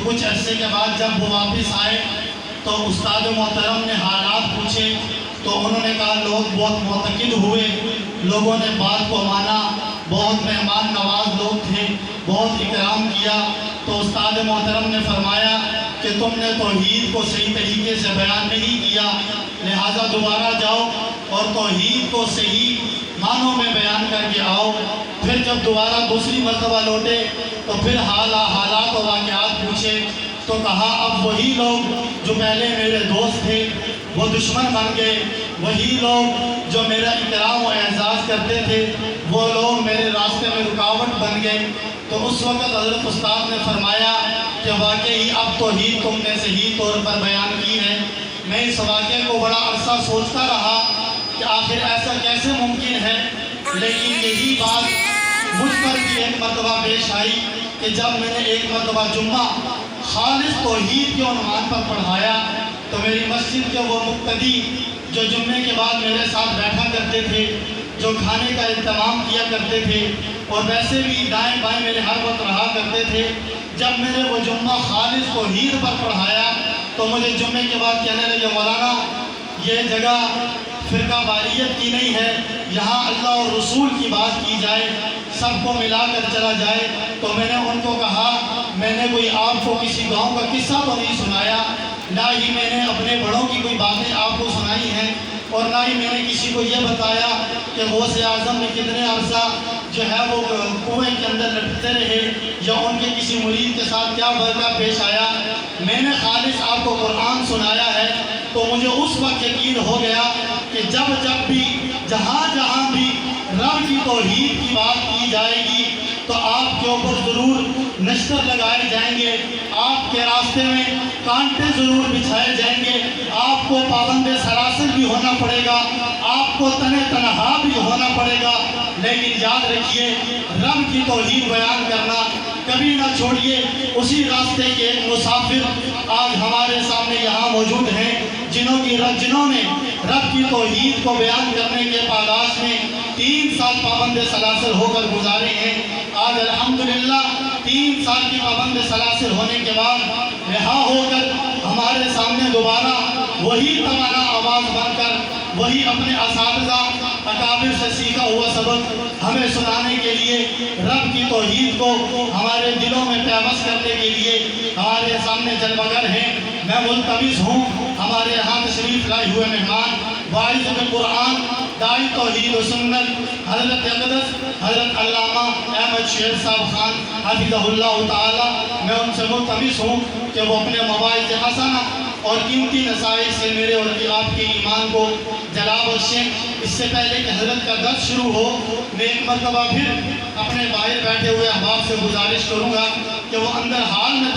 کچھ عرصے کے بعد جب وہ واپس آئے تو استاد محترم نے حالات پوچھے تو انہوں نے کہا لوگ بہت معتقد ہوئے، لوگوں نے بات کو مانا، بہت مہمان نواز لوگ تھے، بہت اکرام کیا۔ تو استاد محترم نے فرمایا کہ تم نے توحید کو صحیح طریقے سے بیان نہیں کیا، لہٰذا دوبارہ جاؤ اور توحید کو صحیح معنوں میں بیان کر کے آؤ۔ پھر جب دوبارہ دوسری مرتبہ لوٹے تو پھر حالات و واقعات پوچھے تو کہا اب وہی لوگ جو پہلے میرے دوست تھے وہ دشمن بن گئے، وہی لوگ جو میرا اکرام و اعزاز کرتے تھے وہ لوگ میرے راستے میں رکاوٹ بن گئے۔ تو اس وقت حضرت استاد نے فرمایا کہ واقعی اب توحید تم نے صحیح طور پر بیان کی ہے۔ میں اس واقعے کو بڑا عرصہ سوچتا رہا کہ آخر ایسا کیسے ممکن ہے، لیکن یہی بات مجھ پر بھی ایک مرتبہ پیش آئی کہ جب میں نے ایک مرتبہ جمعہ خالص توحید کے عنوان پر پڑھایا تو میری مسجد کے وہ مقتدی جو جمعے کے بعد میرے ساتھ بیٹھا کرتے تھے، جو کھانے کا اہتمام کیا کرتے تھے اور ویسے بھی دائیں بائیں میرے ہر وقت رہا کرتے تھے، جب میں نے وہ جمعہ خالص توحید پر پڑھایا تو مجھے جمعے کے بعد کہنے لگے مولانا یہ جگہ فرقہ واریت کی نہیں ہے، یہاں اللہ اور رسول کی بات کی جائے، سب کو ملا کر چلا جائے۔ تو میں نے ان کو کہا میں نے کوئی آپ کو کسی گاؤں کا قصہ تو نہیں سنایا، نہ ہی میں نے اپنے بڑوں کی کوئی باتیں آپ کو سنائی ہیں، اور نہ ہی میں نے کسی کو یہ بتایا کہ غوث اعظم نے کتنے عرصہ جو ہے وہ کنویں کے اندر لٹکتے رہے یا ان کے کسی مرید کے ساتھ کیا واقعہ پیش آیا۔ میں نے خالص آپ کو قرآن سنایا ہے۔ تو مجھے اس وقت یقین ہو گیا کہ جب بھی جہاں بھی رب کی توحید کی بات کی جائے گی تو آپ کے اوپر ضرور نشتر لگائے جائیں گے، آپ کے راستے میں کانٹے ضرور بچھائے جائیں گے، آپ کو پابند سلاسل بھی ہونا پڑے گا، آپ کو تنہا بھی ہونا پڑے گا، لیکن یاد رکھیے رب کی توحید بیان کرنا کبھی نہ چھوڑیے۔ اسی راستے کے ایک مسافر آج ہمارے سامنے یہاں موجود ہیں جنہوں نے رب کی توحید کو بیان کرنے کے پاداش میں 3 سال پابند سلاسل ہو کر گزارے ہیں۔ آج الحمدللہ 3 سال کی پابند سلاسل ہونے کے بعد رہا ہو کر ہمارے سامنے دوبارہ وہی تمنا آواز بن کر وہی اپنے اساتذہ اکابر سے سیکھا ہوا سبق ہمیں سنانے کے لیے، رب کی توحید کو ہمارے دلوں میں پیوست کرنے کے لیے ہمارے سامنے جلوگر ہیں۔ میں ملتمس ہوں ہمارے یہاں تشریف لائے ہوئے مہمان واعظ قرآن داعی توحید و سنت حضرت اقدس حضرت علامہ احمد شیر صاحب خان حفظہ اللہ تعالی، میں ان سے ملتمس ہوں کہ وہ اپنے مواعظ حسنہ اور قیمتی نصائح سے میرے اور آپ کے ایمان کو جلا بخشیں۔ اس سے پہلے کہ حضرت کا درس شروع ہو میں ایک مرتبہ پھر اپنے باہر بیٹھے ہوئے احباب سے گزارش کروں گا کہ وہ اندر حال میں